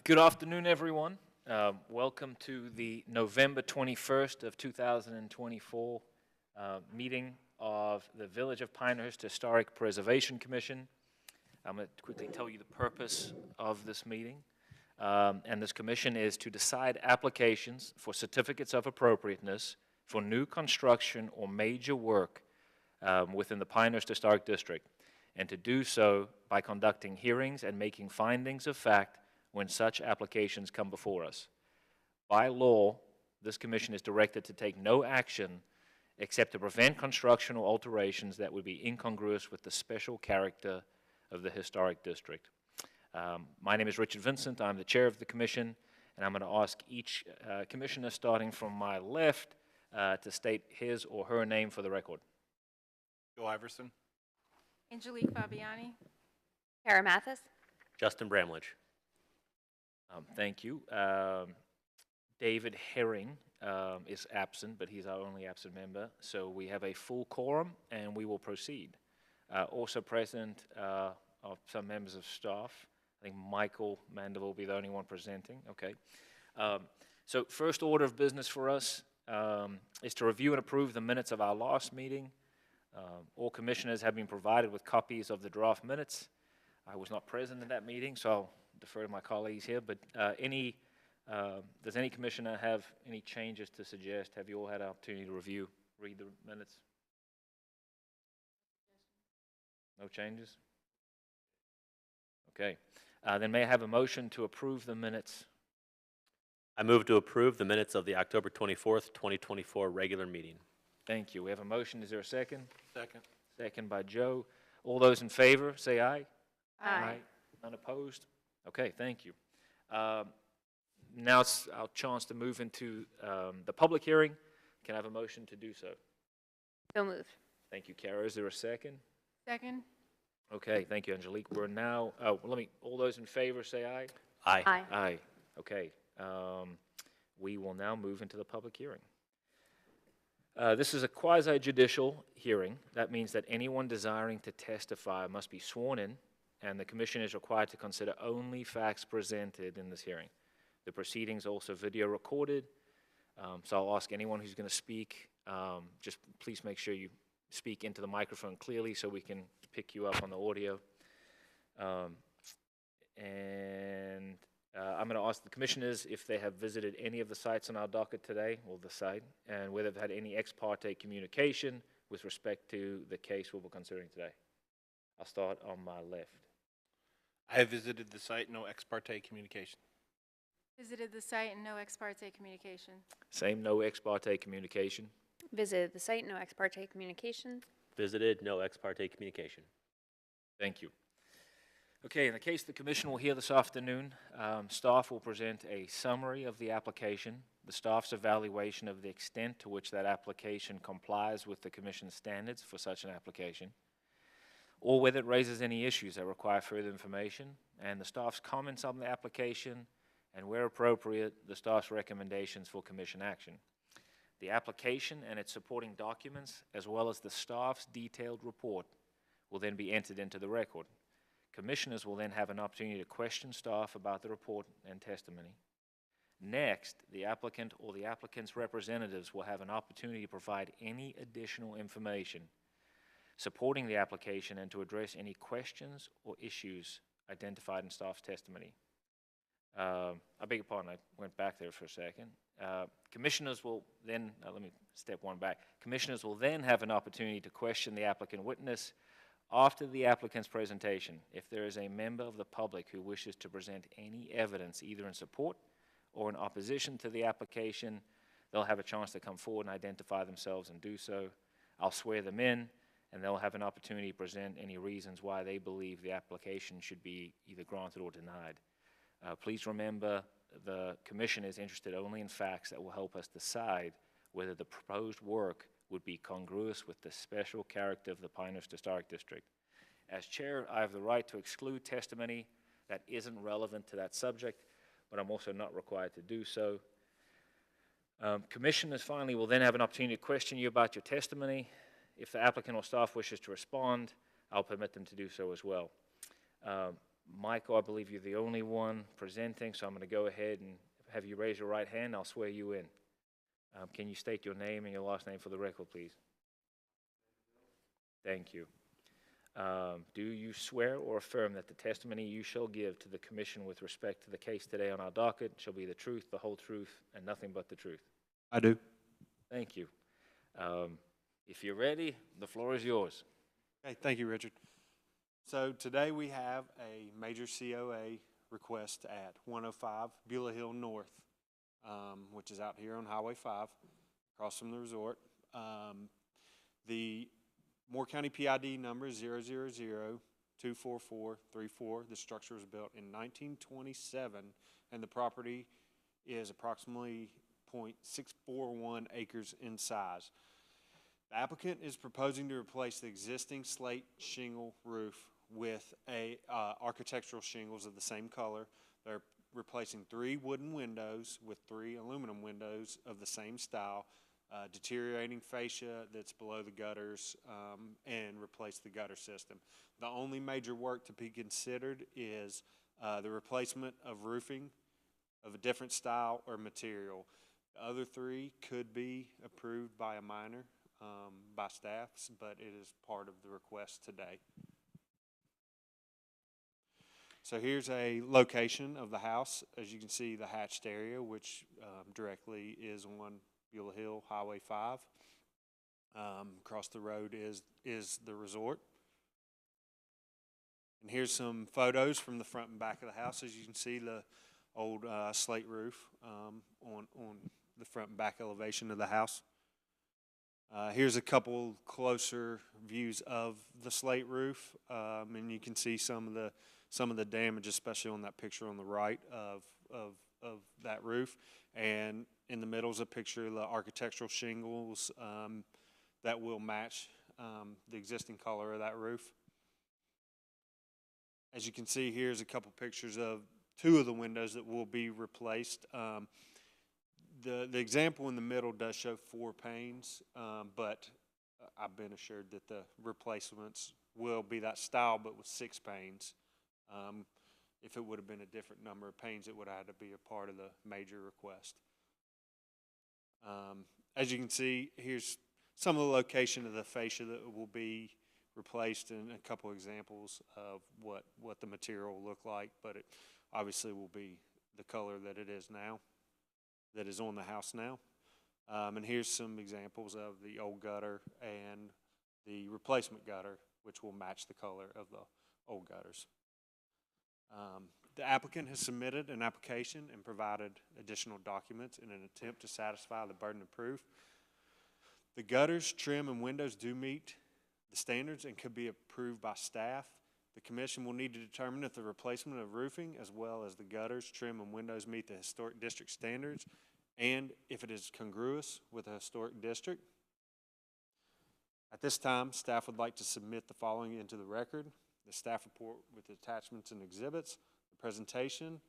Good afternoon, everyone. Welcome to the November 21st of 2024 meeting of the Village of Pinehurst Historic Preservation Commission. I'm going to quickly tell you the purpose of this meeting. And this commission is to decide applications for certificates of appropriateness for new construction or major work within the Pinehurst Historic District, and to do so by conducting hearings and making findings of fact when such applications come before us. By law, this commission is directed to take no action except to prevent construction or alterations that would be incongruous with the special character of the historic district. My name is Richard Vincent. I'm the chair of the commission, and I'm going to ask each commissioner, starting from my left, to state his or her name for the record. Joe Iverson. Angelique Fabiani. Kara Mathis. Justin Bramlage. Thank you. David Herring is absent, but he's our only absent member. So we have a full quorum, and we will proceed. Also present are some members of staff. I think Michael Mandeville will be the only one presenting. Okay. So first order of business for us is to review and approve the minutes of our last meeting. All commissioners have been provided with copies of the draft minutes. I was not present in that meeting, so I'll defer to my colleagues here, but does any commissioner have any changes to suggest? Have you all had an opportunity to read the minutes? No changes? Okay. Then may I have a motion to approve the minutes? I move to approve the minutes of the October 24th, 2024 regular meeting. Thank you. We have a motion. Is there a second? Second. Second by Joe. All those in favor, say aye. Aye. None opposed? Okay, thank you. Now it's our chance to move into the public hearing. Can I have a motion to do so? So moved. Thank you, Kara. Is there a second? Second. Okay, thank you, Angelique. We're now, all those in favor say aye. Aye. Aye. Aye. Okay. We will now move into the public hearing. This is a quasi-judicial hearing. That means that anyone desiring to testify must be sworn in, and the commission is required to consider only facts presented in this hearing. The proceedings are also video recorded, so I'll ask anyone who's going to speak, just please make sure you speak into the microphone clearly so we can pick you up on the audio. I'm going to ask the commissioners if they have visited any of the sites on our docket today, or the site, and whether they've had any ex parte communication with respect to the case we'll be considering today. I'll start on my left. I have visited the site, no ex parte communication. Visited the site and no ex parte communication. Same, no ex parte communication. Visited the site, no ex parte communication. Visited, no ex parte communication. Thank you. Okay, in the case the commission will hear this afternoon, staff will present a summary of the application, the staff's evaluation of the extent to which that application complies with the commission's standards for such an application, or whether it raises any issues that require further information, and the staff's comments on the application, and where appropriate, the staff's recommendations for commission action. The application and its supporting documents, as well as the staff's detailed report, will then be entered into the record. Commissioners will then have an opportunity to question staff about the report and testimony. Next, the applicant or the applicant's representatives will have an opportunity to provide any additional information supporting the application and to address any questions or issues identified in staff's testimony. I beg your pardon, I went back there for a second. Commissioners will then, let me step one back. Commissioners will then have an opportunity to question the applicant witness after the applicant's presentation. If there is a member of the public who wishes to present any evidence either in support or in opposition to the application, they'll have a chance to come forward and identify themselves and do so. I'll swear them in, and they'll have an opportunity to present any reasons why they believe the application should be either granted or denied. Please remember, the commission is interested only in facts that will help us decide whether the proposed work would be congruous with the special character of the Pinehurst Historic District. As chair, I have the right to exclude testimony that isn't relevant to that subject, but I'm also not required to do so. Commissioners, finally, will then have an opportunity to question you about your testimony. If the applicant or staff wishes to respond, I'll permit them to do so as well. Michael, I believe you're the only one presenting, so I'm going to go ahead and have you raise your right hand. I'll swear you in. Can you state your name and your last name for the record, please? Thank you. Do you swear or affirm that the testimony you shall give to the commission with respect to the case today on our docket shall be the truth, the whole truth, and nothing but the truth? I do. Thank you. If you're ready, the floor is yours. Okay, thank you, Richard. So today we have a major COA request at 105 Beulah Hill North, which is out here on Highway 5, across from the resort. The Moore County PID number is 000-24434. The structure was built in 1927, and the property is approximately 0.641 acres in size. The applicant is proposing to replace the existing slate shingle roof with architectural shingles of the same color. They're replacing 3 wooden windows with 3 aluminum windows of the same style, deteriorating fascia that's below the gutters, and replace the gutter system. The only major work to be considered is the replacement of roofing of a different style or material. The other 3 could be approved by a minor, by staffs, but it is part of the request today. So here's a location of the house. As you can see, the hatched area, which directly is on Beulah Hill Highway 5. Across the road is the resort. And here's some photos from the front and back of the house. As you can see, the old slate roof on the front and back elevation of the house. Here's a couple closer views of the slate roof, and you can see some of the damage, especially on that picture on the right of that roof. And in the middle is a picture of the architectural shingles that will match the existing color of that roof. As you can see, here's a couple pictures of 2 of the windows that will be replaced. The example in the middle does show 4 panes, but I've been assured that the replacements will be that style, but with 6 panes. If it would have been a different number of panes, it would have had to be a part of the major request. As you can see, here's some of the location of the fascia that will be replaced, and a couple examples of what the material will look like, but it obviously will be the color that it is now, that is on the house now. And here's some examples of the old gutter and the replacement gutter, which will match the color of the old gutters. The applicant has submitted an application and provided additional documents in an attempt to satisfy the burden of proof. The gutters, trim, and windows do meet the standards and could be approved by staff. The commission will need to determine if the replacement of roofing as well as the gutters, trim, and windows meet the historic district standards and if it is congruous with the historic district. At this time, staff would like to submit the following into the record: the staff report with attachments and exhibits, the presentation,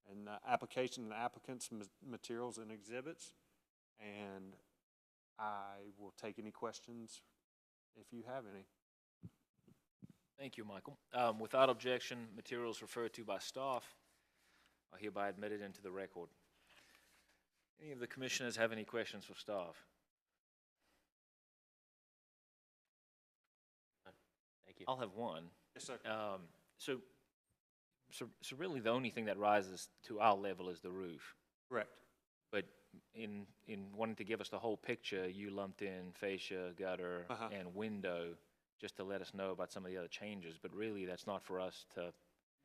and the application and the applicant's materials and exhibits. And I will take any questions if you have any. Thank you, Michael. Without objection, materials referred to by staff are hereby admitted into the record. Any of the commissioners have any questions for staff? Thank you. I'll have one. Yes, sir. So really the only thing that rises to our level is the roof. Correct. But in wanting to give us the whole picture, you lumped in fascia, gutter, and window just to let us know about some of the other changes. But really, that's not for us to.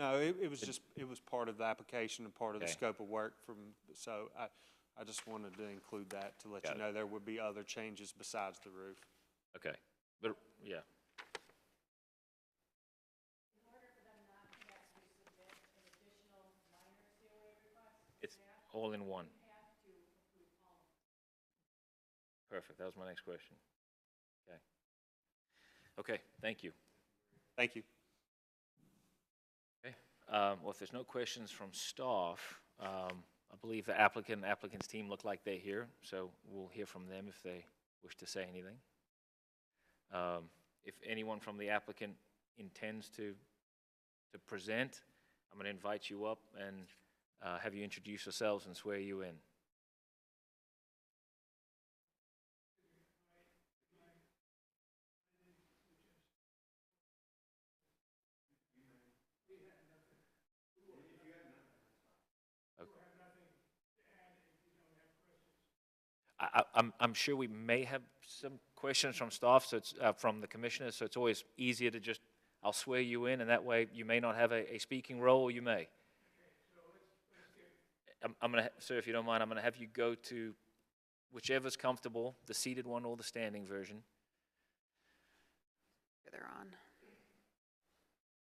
No, it was part of the application and part of the Okay. scope of work so I just wanted to include that to let Got you know there would be other changes besides the roof. Okay. But yeah. It's all in one. Perfect. That was my next question. Okay. Okay. Thank you. Thank you. Okay. Well, if there's no questions from staff, I believe the applicant and applicant's team look like they're here, so we'll hear from them if they wish to say anything. If anyone from the applicant intends to present, I'm going to invite you up and have you introduce yourselves and swear you in. I'm sure we may have some questions from staff, so it's from the commissioners, so it's always easier to just, I'll swear you in, and that way you may not have a speaking role, or you may. I'm going to, sir, if you don't mind, I'm going to have you go to whichever's comfortable, the seated one or the standing version. They're on.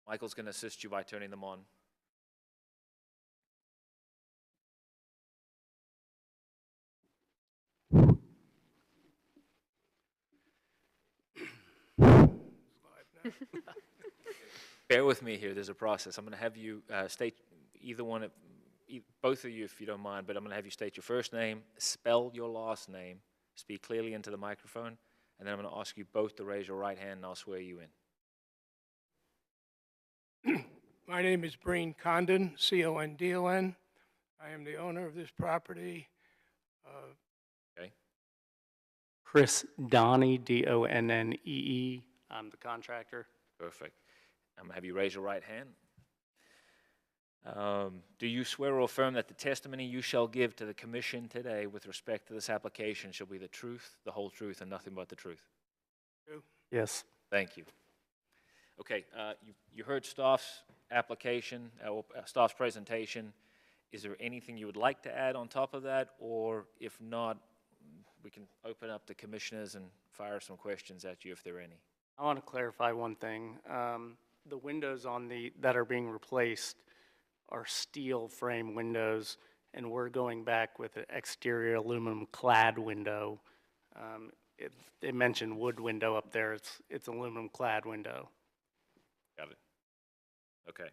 Michael's going to assist you by turning them on. Bear with me here, there's a process. I'm going to have you state either one, both of you if you don't mind, but I'm going to have you state your first name, spell your last name, speak clearly into the microphone, and then I'm going to ask you both to raise your right hand and I'll swear you in. My name is Breen Condon, C-O-N-D-O-N. I am the owner of this property. Okay? Chris Donney, D-O-N-N-E-E. I'm the contractor. Perfect. I'm going to have you raise your right hand. Do you swear or affirm that the testimony you shall give to the commission today with respect to this application shall be the truth, the whole truth, and nothing but the truth? Yes. Thank you. Okay, you heard staff's application, staff's presentation. Is there anything you would like to add on top of that? Or if not, we can open up the commissioners and fire some questions at you if there are any. I want to clarify one thing. The windows that are being replaced are steel frame windows, and we're going back with an exterior aluminum clad window. They mentioned wood window up there. It's aluminum clad window. Got it. Okay.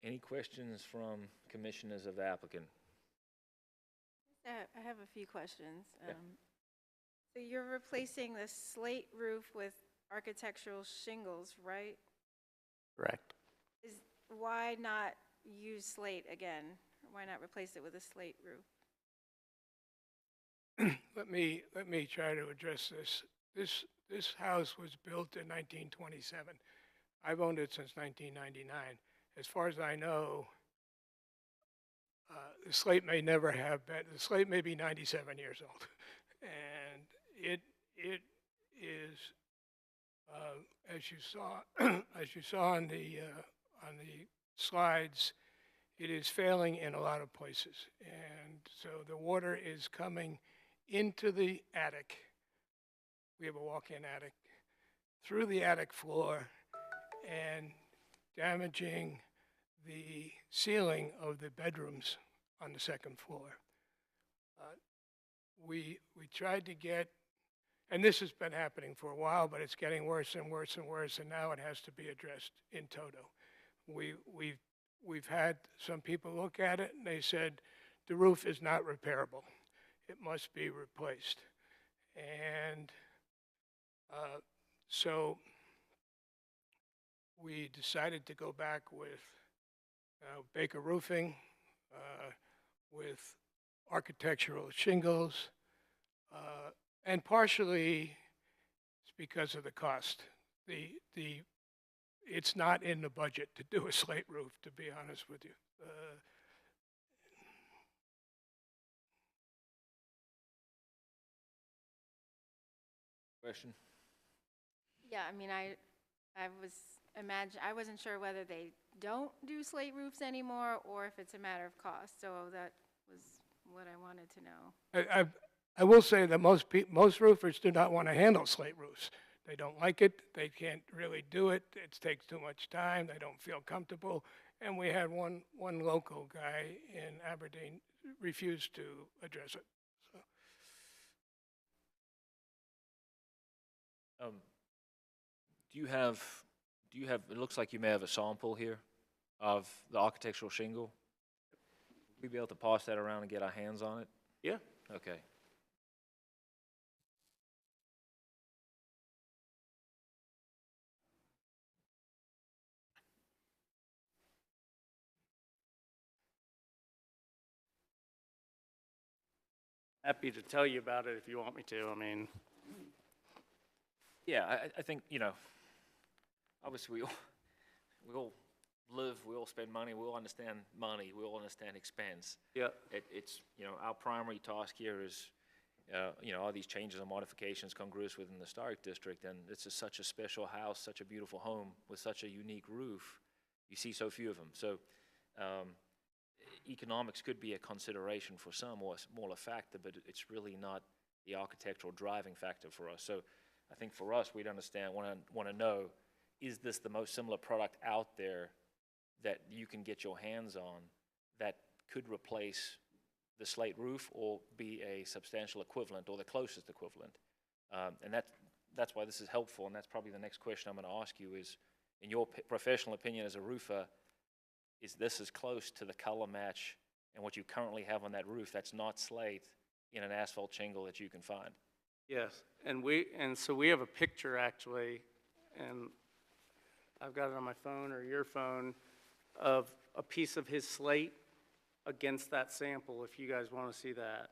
Any questions from commissioners of the applicant? I have a few questions. Yeah. So you're replacing the slate roof with architectural shingles, right? Correct. Why not use slate again? Why not replace it with a slate roof? Let me try to address this. This house was built in 1927. I've owned it since 1999. As far as I know, the slate may never have been. The slate may be 97 years old, and it is, as you saw on the slides, it is failing in a lot of places, and so the water is coming into the attic. We have a walk-in attic, through the attic floor, and damaging the ceiling of the bedrooms on the second floor. We tried to get, and this has been happening for a while, but it's getting worse and worse and worse, and now it has to be addressed in toto. We've had some people look at it, and they said the roof is not repairable. It must be replaced. And so we decided to go back with Baker Roofing, with architectural shingles, and partially it's because of the cost. It's not in the budget to do a slate roof, to be honest with you. Question? Yeah, I mean, I wasn't sure whether they don't do slate roofs anymore or if it's a matter of cost. So that was what I wanted to know. I will say that most roofers do not want to handle slate roofs. They don't like it. They can't really do it. It takes too much time. They don't feel comfortable. And we had one local guy in Aberdeen refuse to address it. So. Do you have, it looks like you may have a sample here of the architectural shingle. Will we be able to pass that around and get our hands on it? Yeah. Okay. Happy to tell you about it if you want me to. I mean, Yeah, I think, obviously we all live, we all spend money, we all understand money, we all understand expense. yeah, It's, our primary task here is, are these changes or modifications congruous within the historic district? And this is such a special house, such a beautiful home with such a unique roof. You see so few of them. So economics could be a consideration for some or a smaller factor, but it's really not the architectural driving factor for us. So I think for us, we'd understand, want to know, is this the most similar product out there that you can get your hands on that could replace the slate roof or be a substantial equivalent or the closest equivalent? And that's why this is helpful, and that's probably the next question I'm going to ask you is, in your professional opinion as a roofer, is this as close to the color match and what you currently have on that roof that's not slate in an asphalt shingle that you can find? yes. And so we have a picture actually, and I've got it on my phone or your phone, of a piece of his slate against that sample, if you guys want to see that.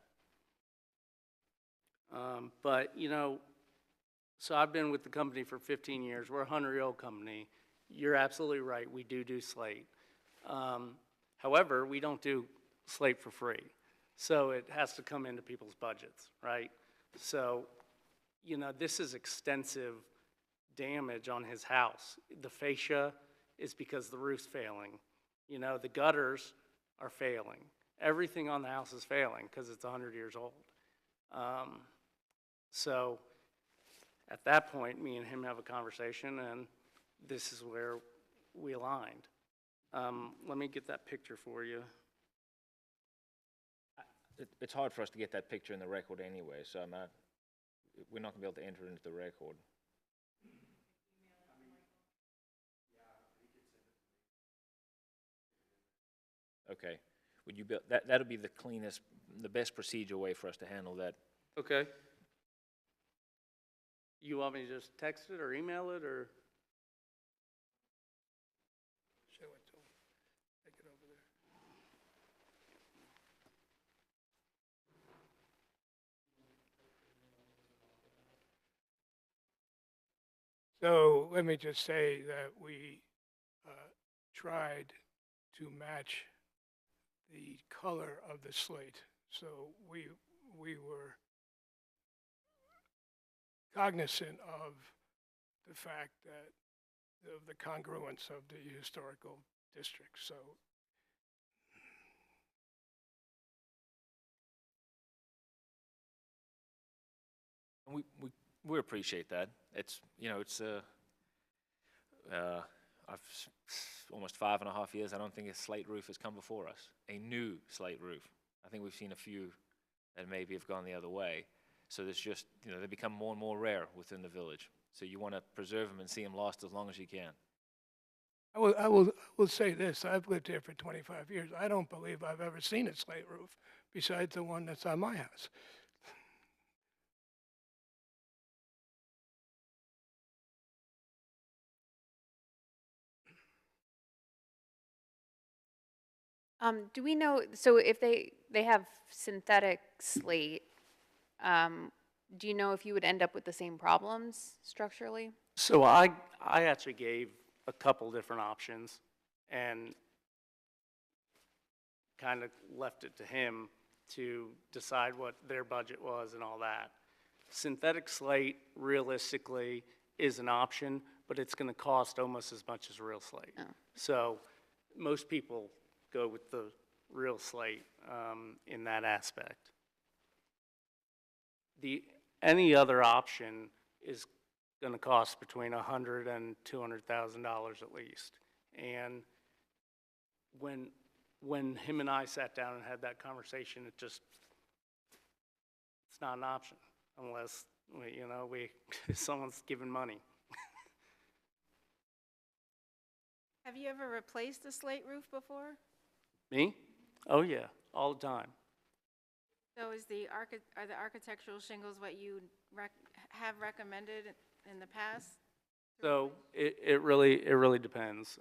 But, so I've been with the company for 15 years. We're a 100-year-old company. You're absolutely right. We do slate. However, we don't do slate for free. So it has to come into people's budgets, right? So, this is extensive damage on his house. The fascia is because the roof's failing. The gutters are failing. Everything on the house is failing because it's 100 years old. So at that point, me and him have a conversation, and this is where we aligned. Let me get that picture for you. It's hard for us to get that picture in the record anyway, so we're not going to be able to enter it into the record. Okay. Would you be, that'll be the cleanest, the best procedure way for us to handle that. Okay. You want me to just text it or email it or? Show it to him. Take it over there. So let me just say that we tried to match the color of the slate. So we were cognizant of the fact that of the congruence of the historical district. So And we appreciate that. It's, almost 5.5 years, I don't think a slate roof has come before us, a new slate roof. I think we've seen a few that maybe have gone the other way. So there's just, they become more and more rare within the village. So you want to preserve them and see them last as long as you can. I will say this, I've lived here for 25 years. I don't believe I've ever seen a slate roof besides the one that's on my house. Do we know, so if they have synthetic slate, do you know if you would end up with the same problems structurally? So I actually gave a couple different options and kind of left it to him to decide what their budget was and all that. Synthetic slate realistically is an option, but it's going to cost almost as much as real slate. Oh. So most people go with the real slate in that aspect. Any other option is going to cost between $100,000 and $200,000 at least. And when him and I sat down and had that conversation, it's not an option unless someone's given money. Have you ever replaced a slate roof before? Me? Oh yeah, all the time. So are the architectural shingles what you have recommended in the past? So it really depends.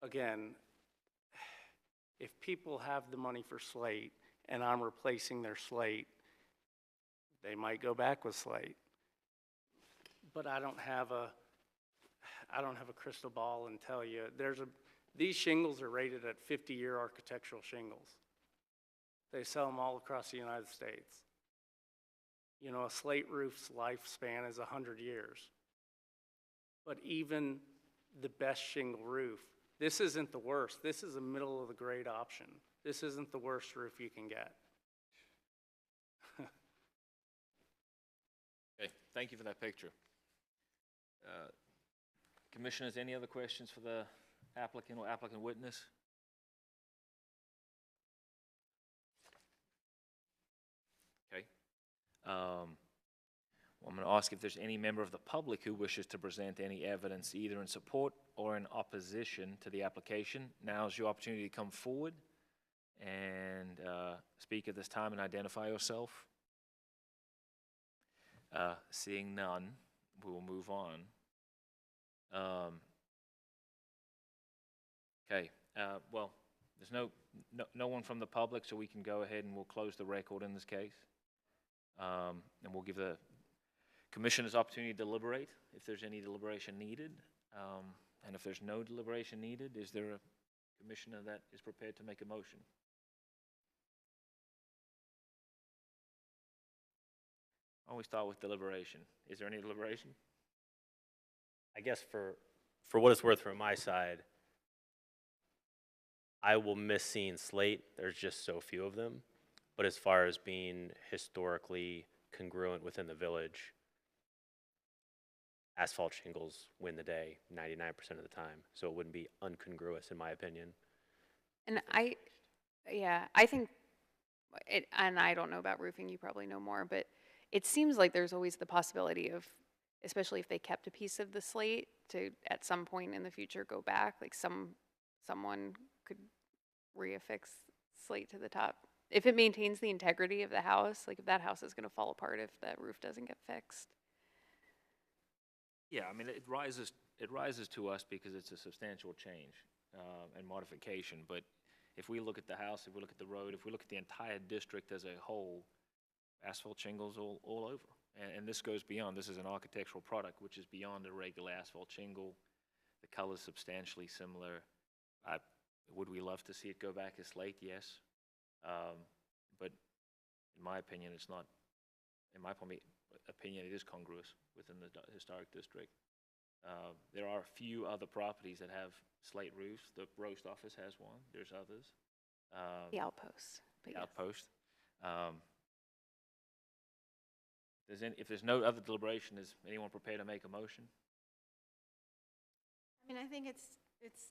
Again, if people have the money for slate and I'm replacing their slate, they might go back with slate. But I don't have a crystal ball and tell you, these shingles are rated at 50-year architectural shingles. They sell them all across the United States. You know, a slate roof's lifespan is 100 years. But even the best shingle roof, this isn't the worst. This is a middle of the grade option. This isn't the worst roof you can get. Okay, thank you for that picture. Commissioners, any other questions for the applicant or applicant witness? Okay. I'm going to ask if there's any member of the public who wishes to present any evidence either in support or in opposition to the application. Now's your opportunity to come forward and speak at this time and identify yourself. Seeing none, we will move on. Okay, well, there's no one from the public, so we can go ahead and we'll close the record in this case. And we'll give the commissioners opportunity to deliberate if there's any deliberation needed. And if there's no deliberation needed, is there a commissioner that is prepared to make a motion? Always start with deliberation. Is there any deliberation? I guess for what it's worth from my side, I will miss seeing slate. There's just so few of them. But as far as being historically congruent within the village, asphalt shingles win the day 99% of the time. So it wouldn't be uncongruous in my opinion. And I think, and I don't know about roofing, you probably know more, but it seems like there's always the possibility of, especially if they kept a piece of the slate, to at some point in the future go back, like someone could reaffix slate to the top. If it maintains the integrity of the house, like if that house is gonna fall apart if that roof doesn't get fixed. Yeah, I mean, it rises to us because it's a substantial change and modification. But if we look at the house, if we look at the road, if we look at the entire district as a whole, asphalt shingles all over. And this goes beyond. This is an architectural product, which is beyond a regular asphalt shingle. The color's substantially similar. Would we love to see it go back as slate? Yes. But in my opinion, it's not. In my opinion, it is congruous within the historic district. There are a few other properties that have slate roofs. The roast office has one. There's others. The outpost. But yes. Outpost. If there's no other deliberation, is anyone prepared to make a motion? I mean, I think it's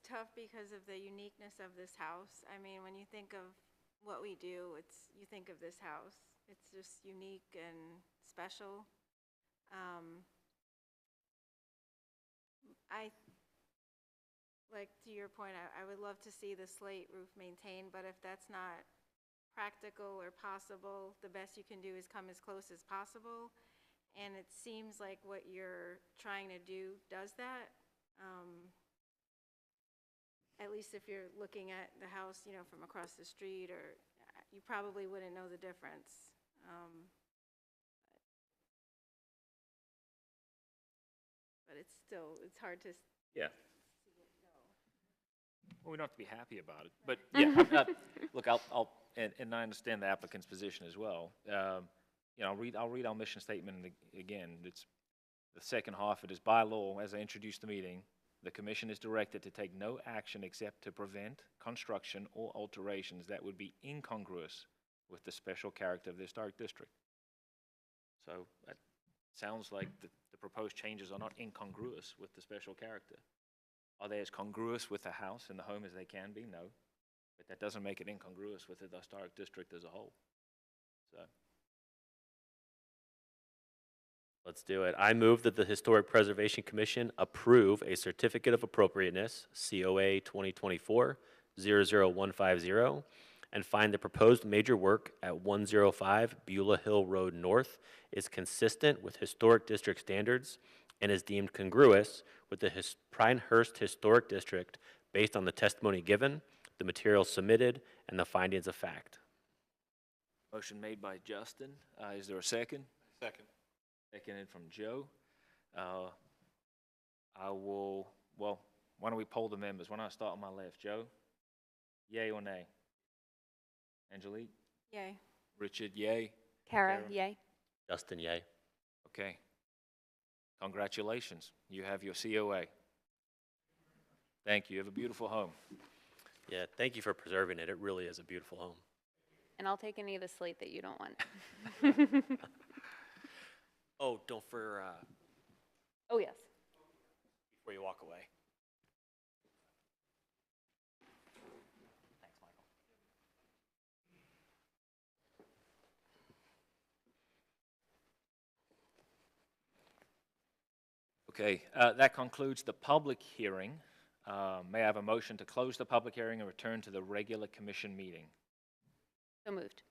tough because of the uniqueness of this house. I mean, when you think of what we do, you think of this house. It's just unique and special. Like to your point, I would love to see the slate roof maintained, but if that's not practical or possible, the best you can do is come as close as possible. And it seems like what you're trying to do does that. At least if you're looking at the house, you know, from across the street, or you probably wouldn't know the difference. But it's hard to. Yeah. Well, we don't have to be happy about it, but yeah. Look, and I understand the applicant's position as well. You know, I'll read our mission statement again. It's the second half. It is by law, as I introduced the meeting, the commission is directed to take no action except to prevent construction or alterations that would be incongruous with the special character of the historic district. So that sounds like the proposed changes are not incongruous with the special character. Are they as congruous with the house and the home as they can be? No. But that doesn't make it incongruous with the historic district as a whole. So. Let's do it. I move that the Historic Preservation Commission approve a Certificate of Appropriateness, COA 2024-00150, and find the proposed major work at 105 Beulah Hill Road North is consistent with historic district standards and is deemed congruous with the Pinehurst Historic District based on the testimony given, the materials submitted, and the findings of fact. Motion made by Justin. Is there a second? Second. Seconded from Joe. I will, well, why don't we poll the members? Why don't I start on my left? Joe? Yay or nay? Angelique? Yay. Richard, yay? Kara, Kara. yay? Justin, yay. Okay. Congratulations. You have your COA. Thank you. You have a beautiful home. Yeah, thank you for preserving it. It really is a beautiful home. And I'll take any of the slate that you don't want. Oh, don't Oh, yes. before you walk away. Thanks, Michael. Okay, that concludes the public hearing. May I have a motion to close the public hearing and return to the regular commission meeting? So moved.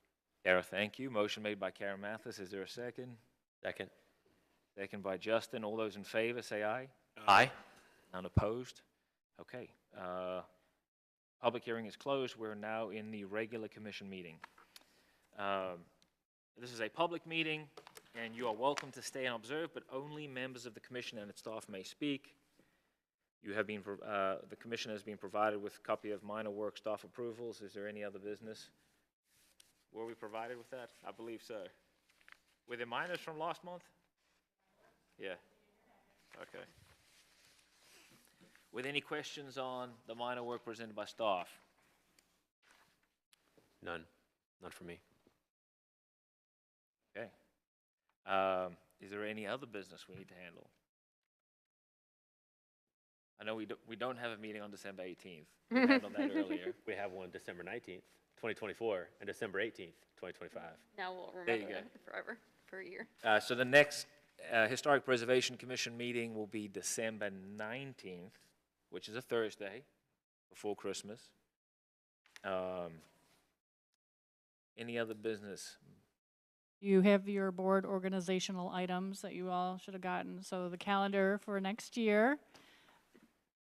Kara, thank you. Motion made by Kara Mathis. Is there a second? Second. Second by Justin. All those in favor, say aye. Aye. None opposed? Okay. Public hearing is closed. We're now in the regular commission meeting. This is a public meeting, and you are welcome to stay and observe, but only members of the commission and its staff may speak. You have been, the commission has been provided with a copy of minor work staff approvals. Is there any other business? Were we provided with that? I believe so. Were there minors from last month? Yeah. Okay. With any questions on the minor work presented by staff? None. None for me. Okay. Is there any other business we need to handle? I know we don't have a meeting on December 18th. We handled that earlier. We have one December 19th, 2024, and December 18th, 2025. Now we'll There you remember go. that forever, for a year. So the next Historic Preservation Commission meeting will be December 19th, which is a Thursday, before Christmas. Any other business? You have your board organizational items that you all should have gotten. So the calendar for next year,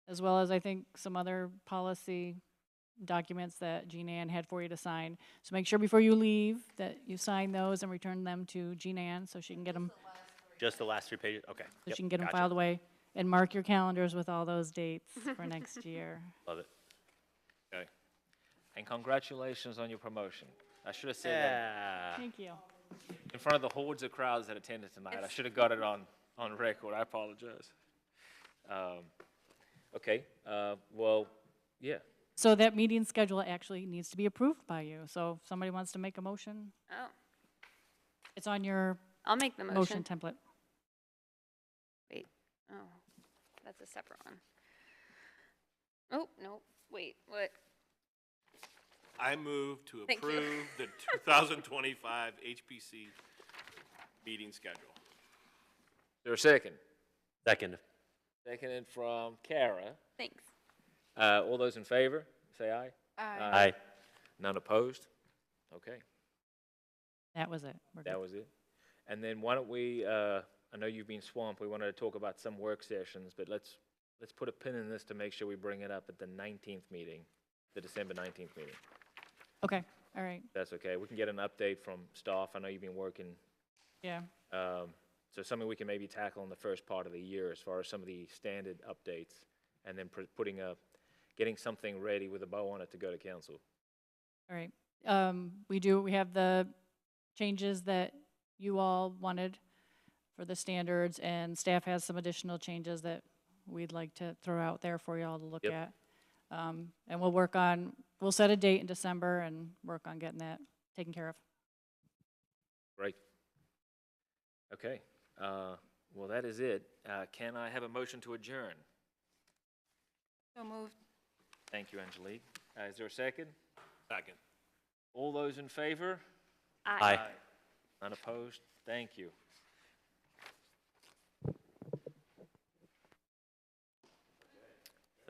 as well as I think some other policy documents that Jean Ann had for you to sign. So make sure before you leave that you sign those and return them to Jean Ann so she can get them, Just the last 3 pages? Okay. so Yep, she can get them gotcha. filed away. And mark your calendars with all those dates for next year. Love it. Okay. And congratulations on your promotion. I should have said that Yeah. Thank you. in front of the hordes of crowds that attended tonight. I should have got it on record. I apologize. Okay, well, yeah. So that meeting schedule actually needs to be approved by you. So if somebody wants to make a motion, Oh, it's on your I'll make the motion motion. template. Wait, oh, that's a separate one. Oh, no, wait, what? I move to Thank you. approve the 2025 HPC meeting schedule. Is there a second? Second. Seconded from Kara. Thanks. All those in favor, say aye. Aye. None opposed? Okay, That was it. We're good. that was it. And then why don't we, I know you've been swamped, we wanted to talk about some work sessions, but let's put a pin in this to make sure we bring it up at the 19th meeting, the December 19th meeting. Okay, all right, That's okay. We can get an update from staff. I know you've been working, yeah. so something we can maybe tackle in the first part of the year as far as some of the standard updates, and then getting something ready with a bow on it to go to council. All right. We have the changes that you all wanted for the standards, and staff has some additional changes that we'd like to throw out there for you all to look Yep. at. And we'll set a date in December and work on getting that taken care of. Great. Okay, well, that is it. Can I have a motion to adjourn? So moved. Thank you, Angelique. Is there a second? Second. All those in favor? Aye. None opposed? Thank you.